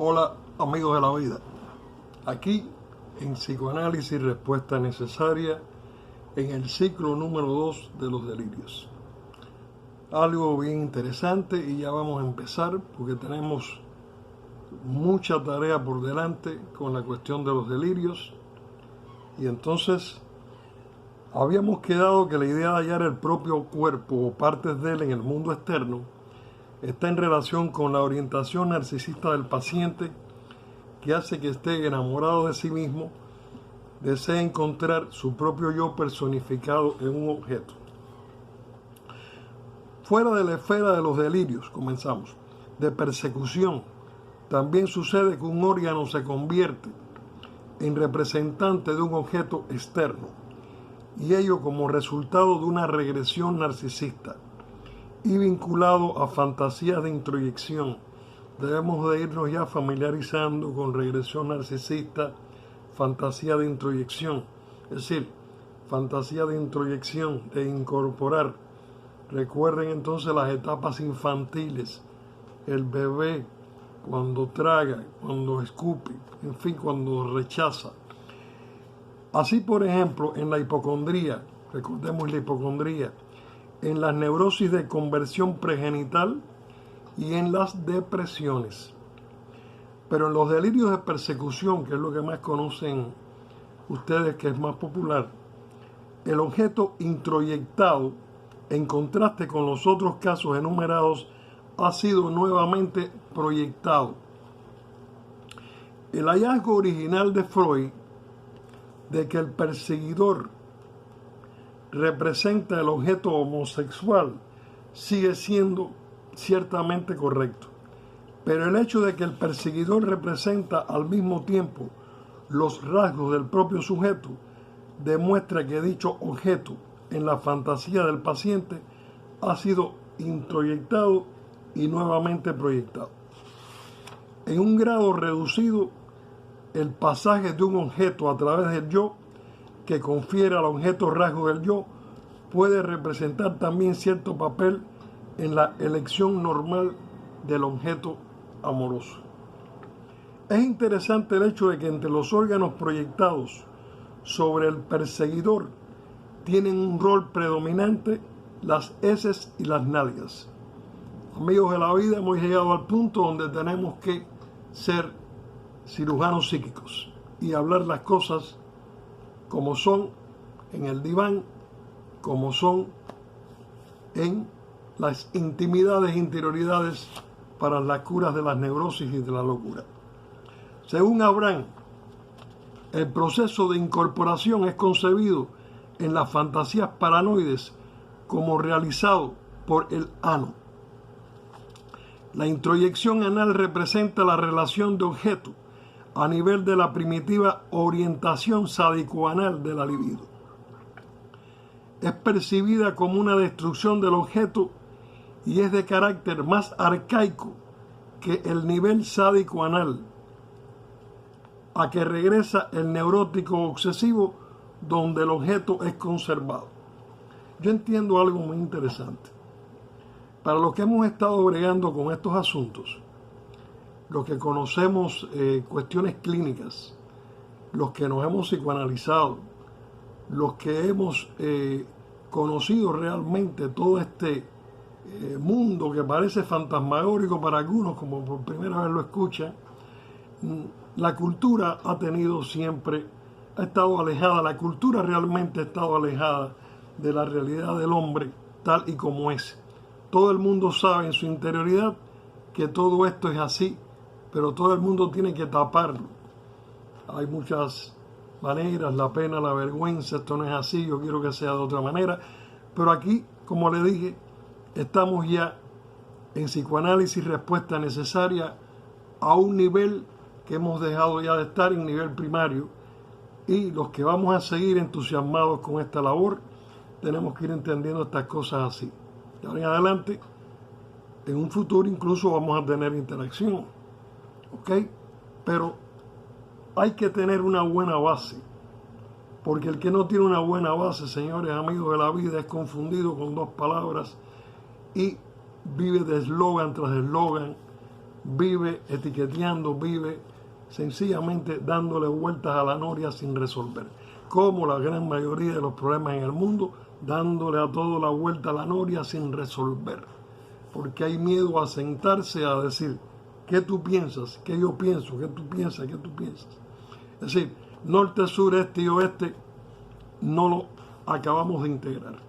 Hola amigos de la vida, aquí en Psicoanálisis Respuesta Necesaria, en el ciclo número 2 de los delirios. Algo bien interesante y ya vamos a empezar porque tenemos mucha tarea por delante con la cuestión de los delirios. Y entonces habíamos quedado que la idea de hallar el propio cuerpo o partes de él en el mundo externo está en relación con la orientación narcisista del paciente, que hace que esté enamorado de sí mismo, desee encontrar su propio yo personificado en un objeto. Fuera de la esfera de los delirios, comenzamos, de persecución, también sucede que un órgano se convierte en representante de un objeto externo, y ello como resultado de una regresión narcisista y vinculado a fantasías de introyección. Debemos de irnos ya familiarizando con regresión narcisista, fantasía de introyección, es decir, fantasía de introyección, de incorporar. Recuerden entonces las etapas infantiles, el bebé cuando traga, cuando escupe, en fin, cuando rechaza. Así, por ejemplo, en la hipocondría, recordemos la hipocondría, en las neurosis de conversión pregenital y en las depresiones. Pero en los delirios de persecución, que es lo que más conocen ustedes, que es más popular, el objeto introyectado, en contraste con los otros casos enumerados, ha sido nuevamente proyectado. El hallazgo original de Freud de que el perseguidor representa el objeto homosexual sigue siendo ciertamente correcto, pero el hecho de que el perseguidor representa al mismo tiempo los rasgos del propio sujeto demuestra que dicho objeto en la fantasía del paciente ha sido introyectado y nuevamente proyectado. En un grado reducido, el pasaje de un objeto a través del yo que confiere al objeto rasgo del yo puede representar también cierto papel en la elección normal del objeto amoroso. Es interesante el hecho de que entre los órganos proyectados sobre el perseguidor tienen un rol predominante las heces y las nalgas. Amigos de la vida, hemos llegado al punto donde tenemos que ser cirujanos psíquicos y hablar las cosas como son en el diván, como son en las intimidades e interioridades para las curas de las neurosis y de la locura. Según Abraham, el proceso de incorporación es concebido en las fantasías paranoides como realizado por el ano. La introyección anal representa la relación de objeto a nivel de la primitiva orientación sádico-anal de la libido. Es percibida como una destrucción del objeto y es de carácter más arcaico que el nivel sádico-anal, a que regresa el neurótico obsesivo donde el objeto es conservado. Yo entiendo algo muy interesante. Para los que hemos estado bregando con estos asuntos, los que conocemos cuestiones clínicas, los que nos hemos psicoanalizado, los que hemos conocido realmente todo este mundo que parece fantasmagórico para algunos, como por primera vez lo escuchan, la cultura ha tenido siempre, ha estado alejada, la cultura realmente ha estado alejada de la realidad del hombre tal y como es. Todo el mundo sabe en su interioridad que todo esto es así, pero todo el mundo tiene que taparlo. Hay muchas maneras, la pena, la vergüenza, esto no es así, yo quiero que sea de otra manera. Pero aquí, como le dije, estamos ya en psicoanálisis respuesta necesaria a un nivel que hemos dejado ya de estar en nivel primario, y los que vamos a seguir entusiasmados con esta labor tenemos que ir entendiendo estas cosas así. De ahora en adelante, en un futuro incluso vamos a tener interacción, ¿ok? Pero hay que tener una buena base, porque el que no tiene una buena base, señores amigos de la vida, es confundido con dos palabras y vive de eslogan tras eslogan, vive etiqueteando, vive sencillamente dándole vueltas a la noria sin resolver. Como la gran mayoría de los problemas en el mundo, dándole a todo la vuelta a la noria sin resolver. Porque hay miedo a sentarse a decir, ¿qué tú piensas? ¿Qué yo pienso? ¿Qué tú piensas? ¿Qué tú piensas? Es decir, norte, sur, este y oeste no lo acabamos de integrar.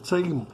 Seguimos.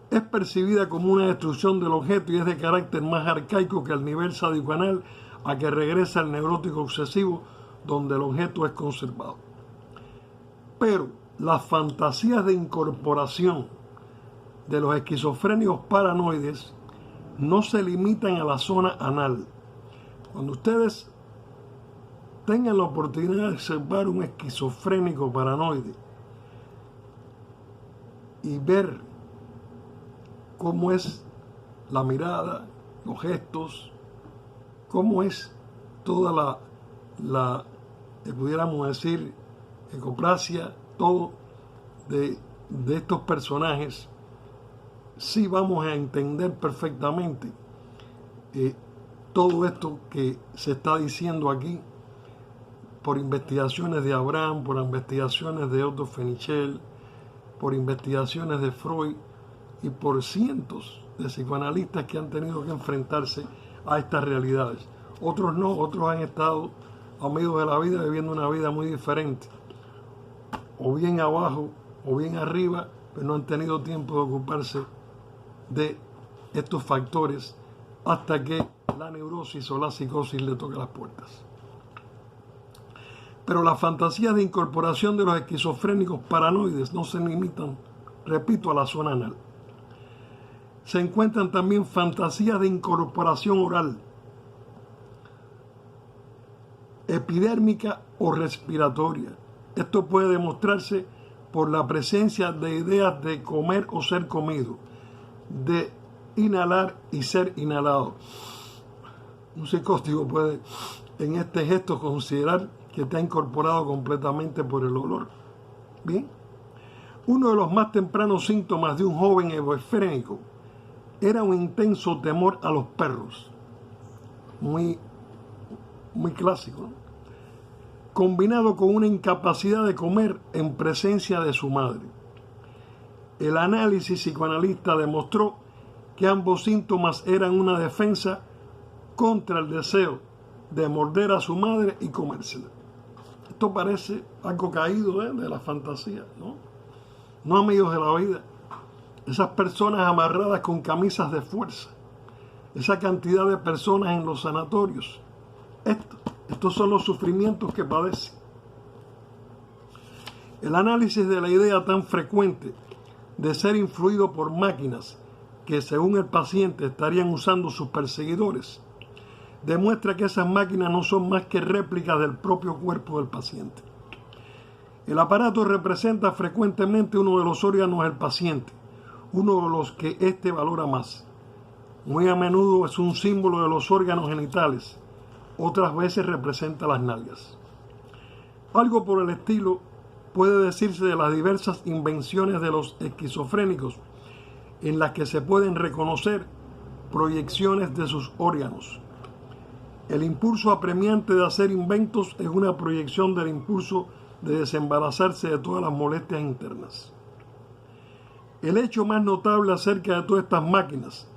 Es percibida como una destrucción del objeto y es de carácter más arcaico que el nivel sádico-anal a que regresa el neurótico obsesivo donde el objeto es conservado. Pero las fantasías de incorporación de los esquizofrénicos paranoides no se limitan a la zona anal. Cuando ustedes tengan la oportunidad de observar un esquizofrénico paranoide y ver cómo es la mirada, los gestos, cómo es toda la pudiéramos decir, ecoplasia, todo de estos personajes, sí vamos a entender perfectamente todo esto que se está diciendo aquí por investigaciones de Abraham, por investigaciones de Otto Fenichel, por investigaciones de Freud y por cientos de psicoanalistas que han tenido que enfrentarse a estas realidades. Otros no, otros han estado amigos de la vida viviendo una vida muy diferente, o bien abajo o bien arriba, pero no han tenido tiempo de ocuparse de estos factores hasta que la neurosis o la psicosis le toque las puertas. Pero las fantasías de incorporación de los esquizofrénicos paranoides no se limitan, repito, a la zona anal. Se encuentran también fantasías de incorporación oral, epidérmica o respiratoria. Esto puede demostrarse por la presencia de ideas de comer o ser comido, de inhalar y ser inhalado. Un psicótico puede en este gesto considerar que está incorporado completamente por el olor. Bien, uno de los más tempranos síntomas de un joven esquizofrénico era un intenso temor a los perros, muy clásico, ¿no? Combinado con una incapacidad de comer en presencia de su madre. El análisis psicoanalista demostró que ambos síntomas eran una defensa contra el deseo de morder a su madre y comérsela. Esto parece algo caído de la fantasía, ¿no? No, amigos de la vida. Esas personas amarradas con camisas de fuerza, esa cantidad de personas en los sanatorios, estos son los sufrimientos que padecen. El análisis de la idea tan frecuente de ser influido por máquinas que según el paciente estarían usando sus perseguidores, demuestra que esas máquinas no son más que réplicas del propio cuerpo del paciente. El aparato representa frecuentemente uno de los órganos del paciente, uno de los que éste valora más. Muy a menudo es un símbolo de los órganos genitales, otras veces representa las nalgas. Algo por el estilo puede decirse de las diversas invenciones de los esquizofrénicos, en las que se pueden reconocer proyecciones de sus órganos. El impulso apremiante de hacer inventos es una proyección del impulso de desembarazarse de todas las molestias internas. El hecho más notable acerca de todas estas máquinas,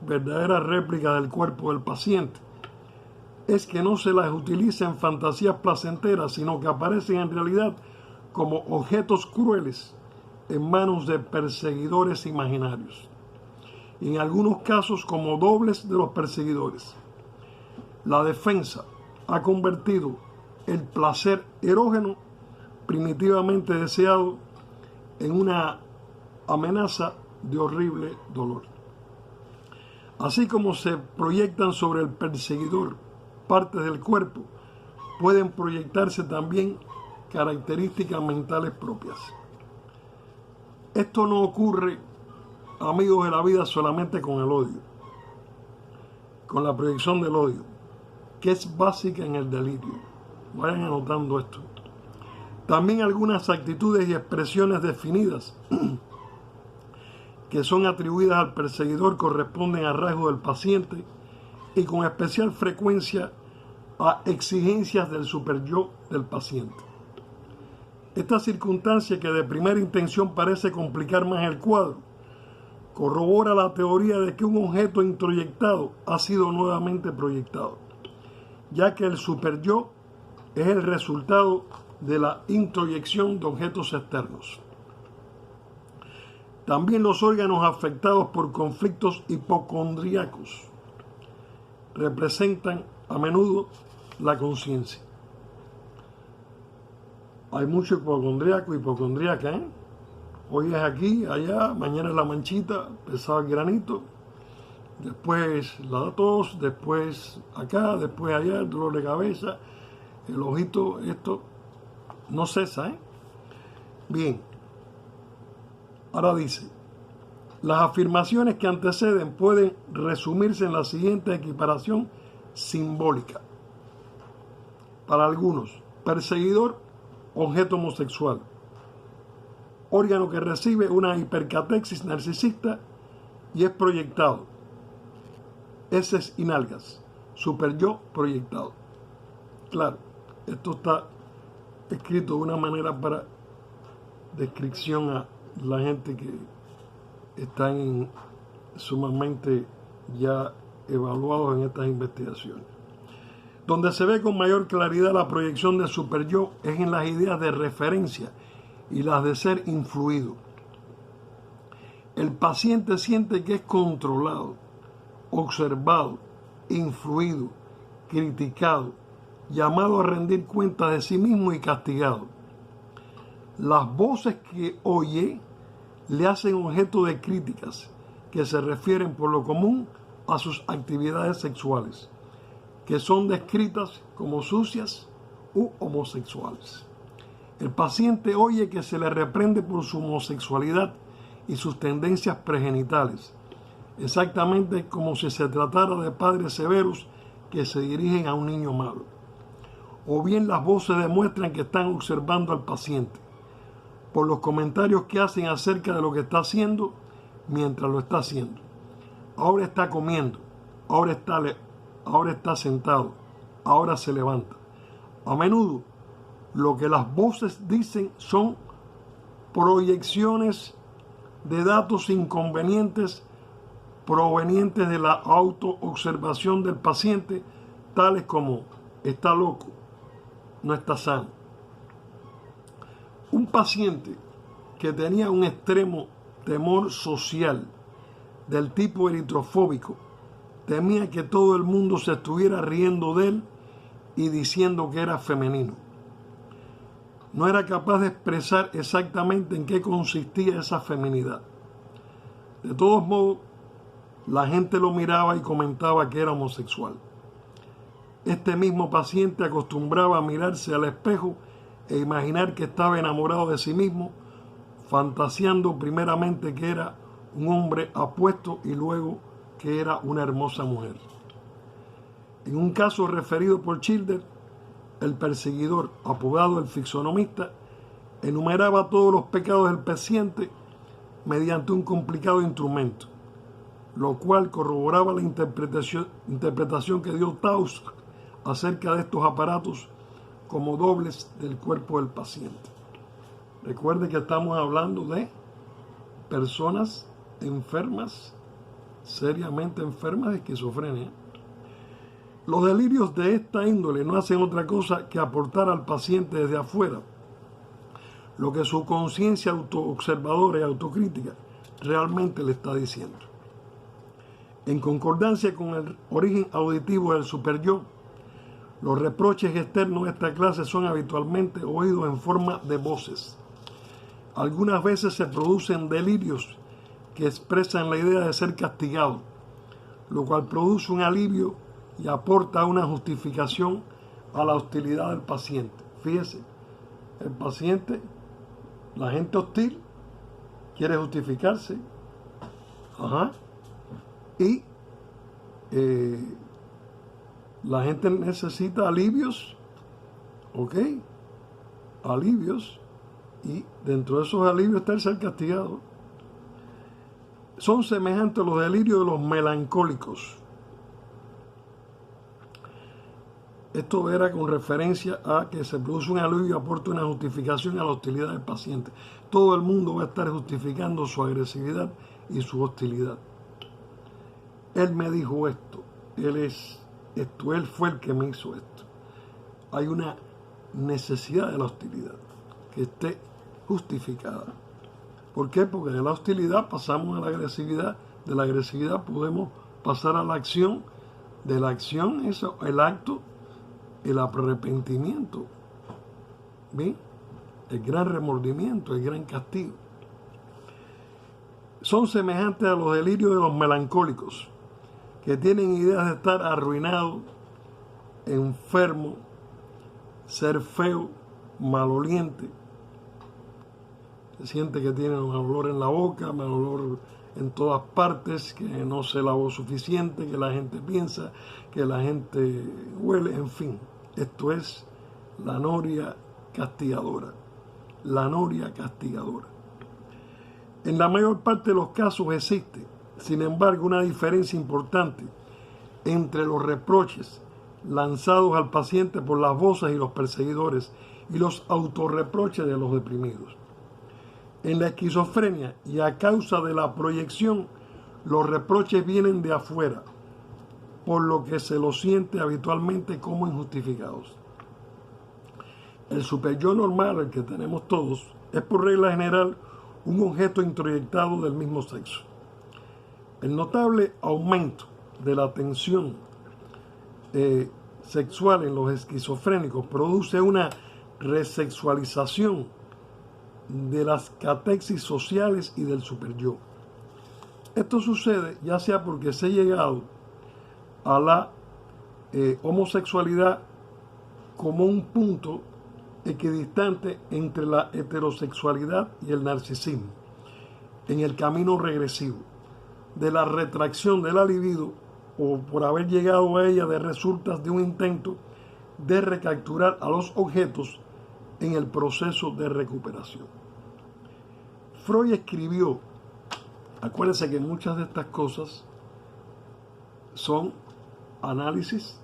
verdaderas réplicas del cuerpo del paciente, es que no se las utiliza en fantasías placenteras, sino que aparecen en realidad como objetos crueles en manos de perseguidores imaginarios, y en algunos casos como dobles de los perseguidores. La defensa ha convertido el placer erógeno primitivamente deseado en una amenaza de horrible dolor. Así como se proyectan sobre el perseguidor partes del cuerpo, pueden proyectarse también características mentales propias. Esto no ocurre, amigos de la vida, solamente con el odio, con la proyección del odio, que es básica en el delirio. Vayan anotando esto. También algunas actitudes y expresiones definidas que son atribuidas al perseguidor corresponden a rasgos del paciente y con especial frecuencia a exigencias del superyo del paciente. Esta circunstancia, que de primera intención parece complicar más el cuadro, corrobora la teoría de que un objeto introyectado ha sido nuevamente proyectado, ya que el superyo es el resultado de la introyección de objetos externos. También los órganos afectados por conflictos hipocondríacos representan a menudo la conciencia. Hay mucho hipocondríaco, hipocondríaca, ¿eh? Hoy es aquí, allá, mañana es la manchita, pesado el granito, después la tos, después acá, después allá, el dolor de cabeza, el ojito, esto no cesa, ¿eh? Bien. Ahora dice, las afirmaciones que anteceden pueden resumirse en la siguiente equiparación simbólica. Para algunos, perseguidor, objeto homosexual. Órgano que recibe una hipercatexis narcisista y es proyectado. Heces y nalgas. Superyo proyectado. Claro, esto está escrito de una manera para descripción a la gente que están sumamente ya evaluados en estas investigaciones. Donde se ve con mayor claridad la proyección del superyo es en las ideas de referencia y las de ser influido. El paciente siente que es controlado, observado, influido, criticado, llamado a rendir cuenta de sí mismo y castigado. Las voces que oye le hacen objeto de críticas que se refieren por lo común a sus actividades sexuales, que son descritas como sucias u homosexuales. El paciente oye que se le reprende por su homosexualidad y sus tendencias pregenitales, exactamente como si se tratara de padres severos que se dirigen a un niño malo. O bien las voces demuestran que están observando al paciente por los comentarios que hacen acerca de lo que está haciendo mientras lo está haciendo. Ahora está comiendo, ahora está sentado, ahora se levanta. A menudo lo que las voces dicen son proyecciones de datos inconvenientes provenientes de la autoobservación del paciente, tales como está loco, no está sano. Un paciente que tenía un extremo temor social del tipo eritrofóbico temía que todo el mundo se estuviera riendo de él y diciendo que era femenino. No era capaz de expresar exactamente en qué consistía esa feminidad. De todos modos, la gente lo miraba y comentaba que era homosexual. Este mismo paciente acostumbraba a mirarse al espejo e imaginar que estaba enamorado de sí mismo, fantaseando primeramente que era un hombre apuesto y luego que era una hermosa mujer. En un caso referido por Schiller, el perseguidor, apodado el fisonomista, enumeraba todos los pecados del paciente mediante un complicado instrumento, lo cual corroboraba la interpretación que dio Taus acerca de estos aparatos como dobles del cuerpo del paciente. Recuerde que estamos hablando de personas enfermas, seriamente enfermas de esquizofrenia. Los delirios de esta índole no hacen otra cosa que aportar al paciente desde afuera lo que su conciencia autoobservadora y autocrítica realmente le está diciendo. En concordancia con el origen auditivo del superyo, los reproches externos de esta clase son habitualmente oídos en forma de voces. Algunas veces se producen delirios que expresan la idea de ser castigado, lo cual produce un alivio y aporta una justificación a la hostilidad del paciente. Fíjese, el paciente, la gente hostil, quiere justificarse, y la gente necesita alivios, alivios, y dentro de esos alivios está el ser castigado. son semejantes a los delirios de los melancólicos. Esto era con referencia a que se produce un alivio y aporta una justificación a la hostilidad del paciente. Todo el mundo va a estar justificando su agresividad y su hostilidad. Él me dijo esto, él fue el que me hizo esto. Hay una necesidad de la hostilidad que esté justificada. ¿Por qué? Porque de la hostilidad pasamos a la agresividad, de la agresividad podemos pasar a la acción, de la acción eso, el acto, el arrepentimiento, ¿bien? El gran remordimiento, el gran castigo. Son semejantes a los delirios de los melancólicos, que tienen ideas de estar arruinado, enfermo, ser feo, maloliente. Se siente que tiene un mal olor en la boca, mal olor en todas partes, que no se lavó suficiente, que la gente piensa, que la gente huele, en fin. Esto es la noria castigadora. La noria castigadora. En la mayor parte de los casos existe, sin embargo, una diferencia importante entre los reproches lanzados al paciente por las voces y los perseguidores y los autorreproches de los deprimidos. En la esquizofrenia y a causa de la proyección, los reproches vienen de afuera, por lo que se los siente habitualmente como injustificados. El superyo normal, el que tenemos todos, es por regla general un objeto introyectado del mismo sexo. El notable aumento de la tensión sexual en los esquizofrénicos produce una resexualización de las catexis sociales y del superyo. Esto sucede ya sea porque se ha llegado a la homosexualidad como un punto equidistante entre la heterosexualidad y el narcisismo, en el camino regresivo de la retracción de la libido, o por haber llegado a ella de resultas de un intento de recapturar a los objetos en el proceso de recuperación. Freud escribió, acuérdense que muchas de estas cosas son análisis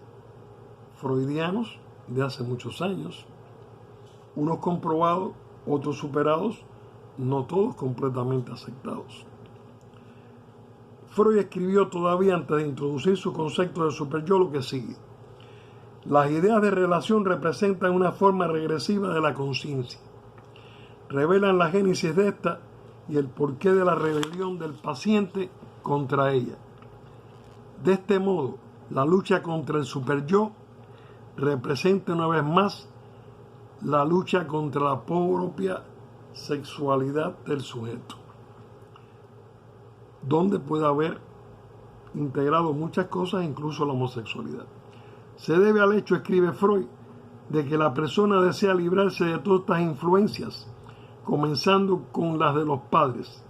freudianos de hace muchos años, unos comprobados, otros superados, no todos completamente aceptados. Freud escribió todavía antes de introducir su concepto del superyo lo que sigue. Las ideas de relación representan una forma regresiva de la conciencia. Revelan la génesis de esta y el porqué de la rebelión del paciente contra ella. De este modo, la lucha contra el superyo representa una vez más la lucha contra la propia sexualidad del sujeto, donde puede haber integrado muchas cosas, incluso la homosexualidad. Se debe al hecho, escribe Freud, de que la persona desea librarse de todas estas influencias, comenzando con las de los padres,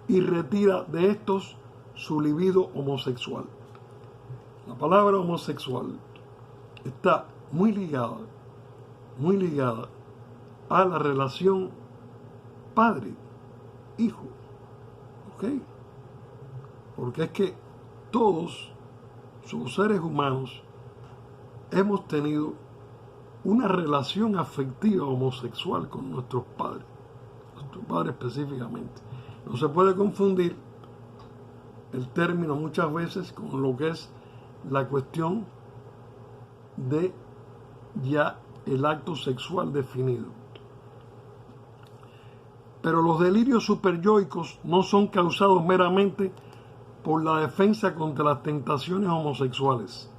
y retira de estos su libido homosexual. La palabra homosexual está muy ligada a la relación padre-hijo. ¿Ok? Porque es que todos los seres humanos hemos tenido una relación afectiva homosexual con nuestros padres específicamente. No se puede confundir el término muchas veces con lo que es la cuestión de ya el acto sexual definido. Pero los delirios superyoicos no son causados meramente por la defensa contra las tentaciones homosexuales.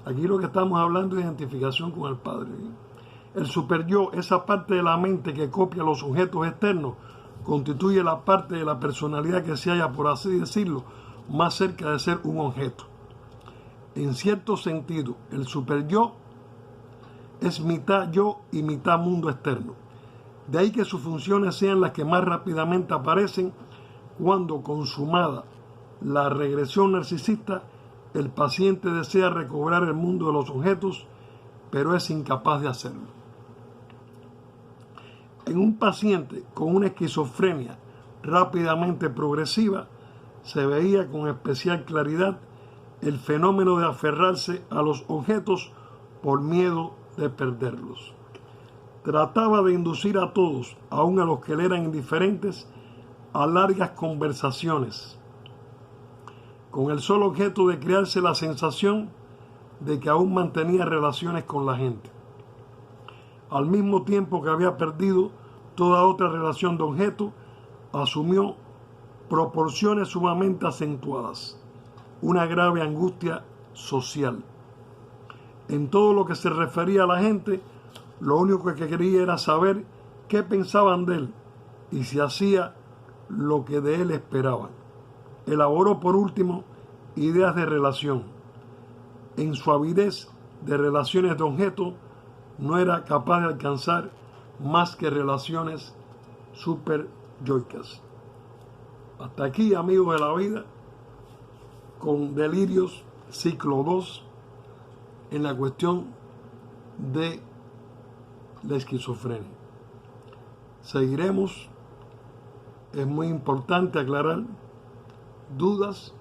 Aquí lo que estamos hablando es identificación con el Padre. El superyo, esa parte de la mente que copia los sujetos externos, constituye la parte de la personalidad que se halla, por así decirlo, más cerca de ser un objeto. En cierto sentido, el superyo es mitad yo y mitad mundo externo. De ahí que sus funciones sean las que más rápidamente aparecen cuando, consumada la regresión narcisista, el paciente desea recobrar el mundo de los objetos, pero es incapaz de hacerlo. En un paciente con una esquizofrenia rápidamente progresiva, se veía con especial claridad el fenómeno de aferrarse a los objetos por miedo de perderlos. Trataba de inducir a todos, aun a los que le eran indiferentes, a largas conversaciones, con el solo objeto de crearse la sensación de que aún mantenía relaciones con la gente, al mismo tiempo que había perdido toda otra relación de objeto. Asumió proporciones sumamente acentuadas, una grave angustia social. En todo lo que se refería a la gente, lo único que quería era saber qué pensaban de él y si hacía lo que de él esperaban. Elaboró por último ideas de relación. En su avidez de relaciones de objeto, no era capaz de alcanzar más que relaciones superyoicas. Hasta aquí, amigos de la vida, con Delirios, ciclo 2, en la cuestión de la esquizofrenia. Seguiremos. Es muy importante aclarar dudas,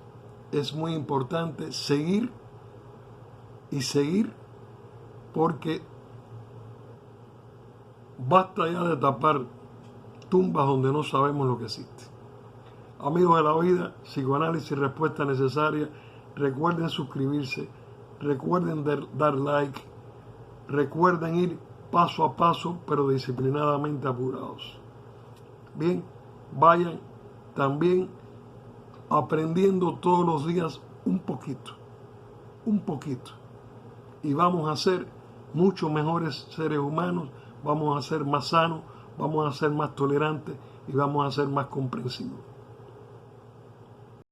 es muy importante seguir y seguir, porque basta ya de tapar tumbas donde no sabemos lo que existe. Amigos de la vida, psicoanálisis y respuesta necesaria. Recuerden suscribirse, recuerden dar like, recuerden ir paso a paso, pero disciplinadamente apurados. Bien, vayan también aprendiendo todos los días un poquito, y vamos a ser mucho mejores seres humanos, vamos a ser más sanos, vamos a ser más tolerantes y vamos a ser más comprensivos.